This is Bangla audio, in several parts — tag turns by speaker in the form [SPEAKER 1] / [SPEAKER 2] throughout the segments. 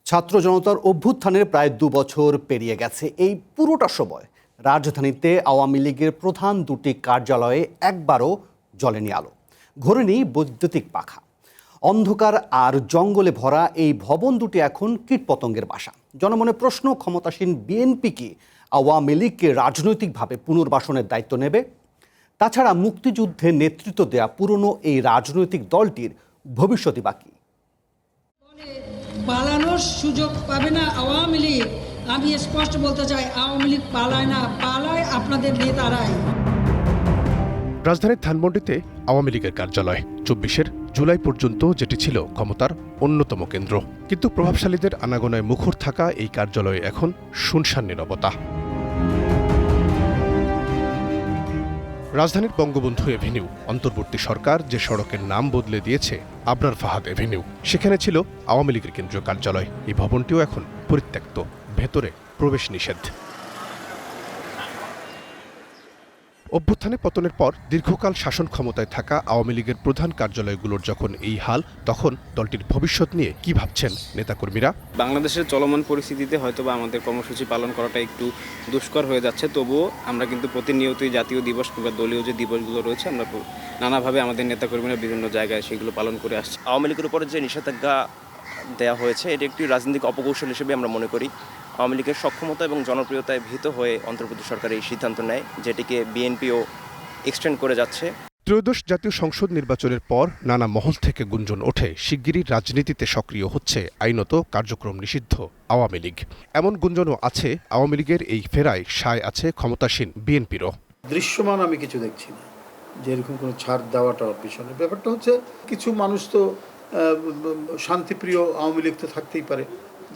[SPEAKER 1] ছাত্র জনতার অভ্যুত্থানের প্রায় ২ বছর পেরিয়ে গেছে। এই পুরোটা সময় রাজধানীতে আওয়ামী লীগের প্রধান দুটি কার্যালয়ে একবারও জ্বলেনি আলো, ঘোরেনি বৈদ্যুতিক পাখা। অন্ধকার আর জঙ্গলে ভরা এই ভবন দুটি এখন কীটপতঙ্গের বাসা। জনমনে প্রশ্ন, ক্ষমতাসীন বিএনপি কি আওয়ামী লীগকে রাজনৈতিকভাবে পুনর্বাসনের দায়িত্ব নেবে? তাছাড়া মুক্তিযুদ্ধে নেতৃত্ব দেয়া পুরনো এই রাজনৈতিক দলটির ভবিষ্যৎই বাকি।
[SPEAKER 2] পালানোর সুযোগ পাবে না আওয়ামী লীগ। আমি স্পষ্ট বলতে চাই, আওয়ামী লীগ পালায় না, পালায় আপনাদের নেতারাই।
[SPEAKER 3] রাজধানীর ধানমন্ডিতে আওয়ামী লীগের কার্যালয় ২৪ জুলাই পর্যন্ত যেটি ছিল ক্ষমতার অন্যতম কেন্দ্র, কিন্তু প্রভাবশালীদের আনাগোনায় মুখর থাকা এই কার্যালয়ে এখন শুনশান নীরবতা। রাজধানীর বঙ্গবন্ধু এভিনিউ অন্তর্বর্তী সরকার যে সড়কের নাম বদলে দিয়েছে আবরার ফাহাদ এভিনিউ, সেখানে ছিল আওয়ামী লীগের কেন্দ্রীয় কার্যালয়। এই ভবনটিও এখন পরিত্যক্ত, ভেতরে প্রবেশ নিষেধ। অভ্যুত্থানে পতনের পর দীর্ঘকাল শাসন ক্ষমতায় থাকা আওয়ামী লীগের প্রধান কার্যালয়গুলোর যখন এই হাল, তখন দলটির ভবিষ্যৎ নিয়ে কি ভাবছেন নেতাকর্মীরা?
[SPEAKER 4] বাংলাদেশের চলমান পরিস্থিতিতে হয়তোবা আমাদের কর্মসূচি পালন করাটা একটু দুষ্কর হয়ে যাচ্ছে, তবুও আমরা কিন্তু প্রতিনিয়তই জাতীয় দিবস কিংবা দলীয় যে দিবসগুলো রয়েছে আমরা নানাভাবে আমাদের নেতাকর্মীরা বিভিন্ন জায়গায় সেগুলো পালন করে আসছে।
[SPEAKER 5] আওয়ামী লীগের উপরে যে নিষেধাজ্ঞা দেওয়া হয়েছে, এটি একটি রাজনৈতিক অপকৌশল হিসেবে আমরা মনে করি। আওয়ামী লীগের সক্ষমতা এবং জনপ্রিয়তায় ভীত হয়ে অন্তর্বর্তী সরকার এই সিদ্ধান্ত নেয়, যেটিকে বিএনপিও এক্সটেন্ড করে যাচ্ছে।
[SPEAKER 3] ত্রয়োদশ জাতীয় সংসদ নির্বাচনের পর নানা মহল থেকে গুঞ্জন ওঠে শিগগিরই রাজনীতিতে সক্রিয় হচ্ছে আইনত কার্যক্রম নিষিদ্ধ আওয়ামী লীগ। এমন গুঞ্জনও আছে আওয়ামী লীগের এই ফেরায় সায় আছে ক্ষমতাসীন বিএনপিরও।
[SPEAKER 6] দৃশ্যমান আমি কিছু দেখছি না যে এরকম কোনো ছাড় দেওয়াটা পিছনে। ব্যাপারটা হচ্ছে, কিছু মানুষ তো শান্তিপ্রিয় আওয়ামী লীগ তো থাকতেই পারে,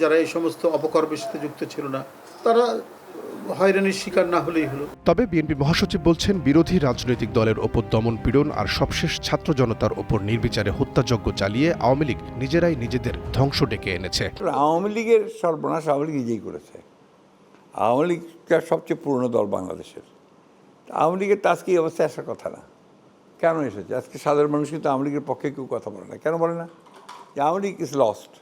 [SPEAKER 6] যারা এই সমস্ত অপকর্মের সাথে যুক্ত ছিল না, তারা হয়রানির শিকার না হলেই হলো।
[SPEAKER 3] তবে বিএনপি মহাসচিব বলছেন, বিরোধী রাজনৈতিক দলের ওপর দমন পীড়ন আর সবশেষ ছাত্র জনতার ওপর নির্বিচারে হত্যাযজ্ঞ চালিয়ে আওয়ামী লীগ নিজেরাই নিজেদের ধ্বংস ডেকে এনেছে।
[SPEAKER 7] আওয়ামী লীগের সর্বনাশ আওয়ামী লীগ নিজেই করেছে। আওয়ামী লীগটা সবচেয়ে পুরনো দল বাংলাদেশের। আওয়ামী লীগের তো আজকে এই অবস্থায় আসার কথা না। কেন এসেছে? আজকে সাধারণ মানুষ কিন্তু আওয়ামী লীগের পক্ষে কেউ কথা বলে না। কেন বলে না? যে আওয়ামী লীগ ইজ লস্ট।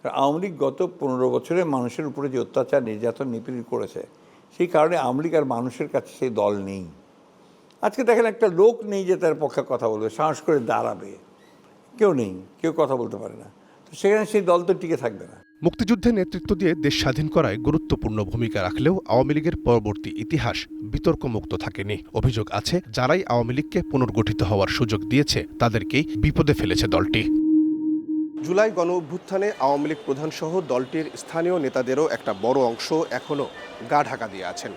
[SPEAKER 7] আওয়ামী লীগ গত ১৫ বছরে মানুষের উপরে যে অত্যাচার, নির্যাতন, নিপীড়ন করেছে, সেই কারণে আওয়ামী লীগ আর মানুষের কাছে সেই দল নেই। আজকে দেখেন, একটা লোক নেই যে তার পক্ষে কথা বলবে, সাহস করে দাঁড়াবে, কেউ নেই, কেউ কথা বলতে পারে না। তো সেখানে সেই দল তো টিকে থাকবে না।
[SPEAKER 3] মুক্তিযুদ্ধে নেতৃত্ব দিয়ে দেশ স্বাধীন করায় গুরুত্বপূর্ণ ভূমিকা রাখলেও আওয়ামী লীগের পরবর্তী ইতিহাস বিতর্কমুক্ত থাকেনি। অভিযোগ আছে, যারাই আওয়ামী লীগকে পুনর্গঠিত হওয়ার সুযোগ দিয়েছে তাদেরকেই বিপদে ফেলেছে দলটি। জুলাই গণ অভ্যুত্থানে আওয়ামী লীগ প্রধানসহ দলটির স্থানীয় নেতাদেরও একটা বড় অংশ এখনও গা ঢাকা দিয়ে আছেন।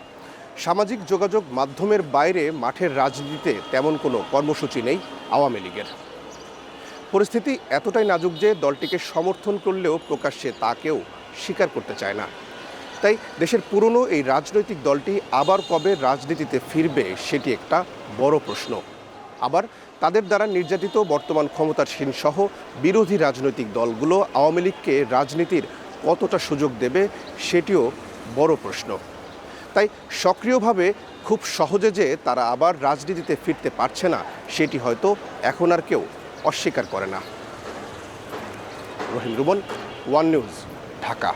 [SPEAKER 3] সামাজিক যোগাযোগ মাধ্যমের বাইরে মাঠের রাজনীতিতে তেমন কোনো কর্মসূচি নেই আওয়ামী লীগের। পরিস্থিতি এতটাই নাজুক যে দলটিকে সমর্থন করলেও প্রকাশ্যে তা কেউ স্বীকার করতে চায় না। তাই দেশের পুরনো এই রাজনৈতিক দলটি আবার কবে রাজনীতিতে ফিরবে, সেটি একটা বড় প্রশ্ন। আবার তাদের দ্বারা নির্যাতিত বর্তমান ক্ষমতাসীন সহ বিরোধী রাজনৈতিক দলগুলো আওয়ামী লীগকে রাজনীতির কতটা সুযোগ দেবে, সেটিও বড় প্রশ্ন। তাই সক্রিয়ভাবে খুব সহজে যে তারা আবার রাজনীতিতে ফিরতে পারছে না, সেটি হয়তো এখন আর কেউ অস্বীকার করে না। রহিম রুবন, ওয়ান নিউজ, ঢাকা।